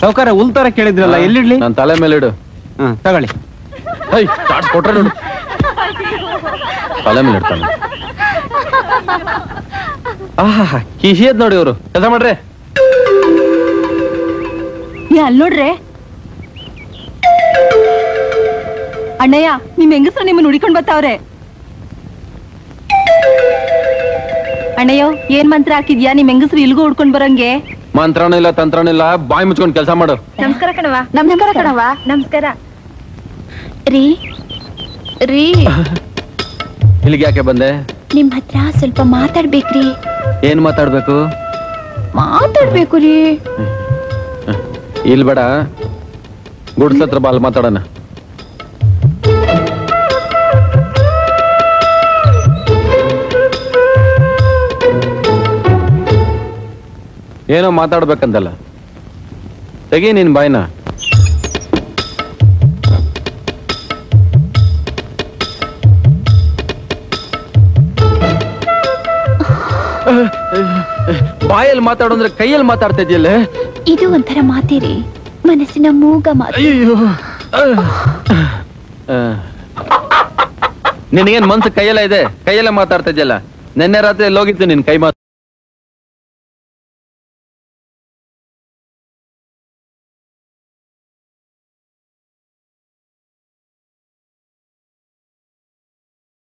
ಸೌಕಾರ ಹುಲ್ ತರ ಕೇಳಿದ್ರಲ್ಲ, ಎಲ್ಲಿಡ್ಲಿ? ನನ್ನ ತಲೆ ಮೇಲೆ ಇಡು. ತಗೊಳ್ಳಿ. ಕೊಟ್ರೆ ನೋಡು, ತಲೆ ಮೇಲೆ ಇಡ್ತಾನೆ. ಕಿಸಿಯದ್ ನೋಡಿ ಇವರು. ಕೆಲಸ ಮಾಡ್ರೆ. ಅಲ್ ನೋಡ್ರೆ ಅಣ್ಣಯ್ಯ, ನಿಮ್ ಹೆಂಗಸ್ರು ನಿಮ್ಮನ್ನ ಹುಡಿಕೊಂಡ್ ಬರ್ತಾವ್ರೆ. ಅಣ್ಣಯ್ಯೋ, ಏನ್ ಮಂತ್ರ ಹಾಕಿದ್ಯಾ? ನಿಮ್ ಹೆಂಗಸ್ರು ಇಲ್ಗೂ ಹುಡ್ಕೊಂಡ್ ಬರಂಗೆ. ಮಂತ್ರನೂ ಇಲ್ಲ, ತಂತ್ರನೂ ಇಲ್ಲ, ಬಾಯಿ ಮುಚ್ಕೊಂಡ್ ಕೆಲಸ ಮಾಡು. ನಮಸ್ಕಾರ ಕಣವಾ. ನಮಸ್ಕಾರ ಕಣವಾ. ನಮಸ್ಕಾರ ರೀ. ರೀ, ಇಲ್ಲಿಗೆ ಯಾಕೆ ಬಂದೆ? ನಿಮ್ ಹತ್ರ ಸ್ವಲ್ಪ ಮಾತಾಡ್ಬೇಕ್ರಿ. ಏನ್ ಮಾತಾಡ್ಬೇಕು? ಮಾತಾಡ್ಬೇಕು ರೀ. ಇಲ್ ಬೇಡ, ಗುಡ್ಸತ್ರ ಬಾಲ್ ಮಾತಾಡೋಣ. ಏನೋ ಮಾತಾಡ್ಬೇಕಂತಲ್ಲ, ತೆಗಿ ನಿನ್ ಬಾಯ್ನ. ಬಾಯಲ್ಲಿ ಮಾತಾಡೋಂದ್ರೆ ಕೈಯಲ್ಲಿ ಮಾತಾಡ್ತಾ ಇದೆಯಲ್ಲ. ಇದು ಒಂಥರ ಮಾತೇರಿ, ಮನಸ್ಸಿನ ಮೂಗ ಮಾತು. ನಿನಗೇನ್ ಮನ್ಸು ಕೈಯೆಲ್ಲ ಇದೆ? ಕೈಯೆಲ್ಲ ಮಾತಾಡ್ತಾ ಇದೆಯಲ್ಲ. ನಿನ್ನೆ ರಾತ್ರಿ ಹೋಗಿತ್ತು ನಿನ್ ಕೈ ಮಾತು.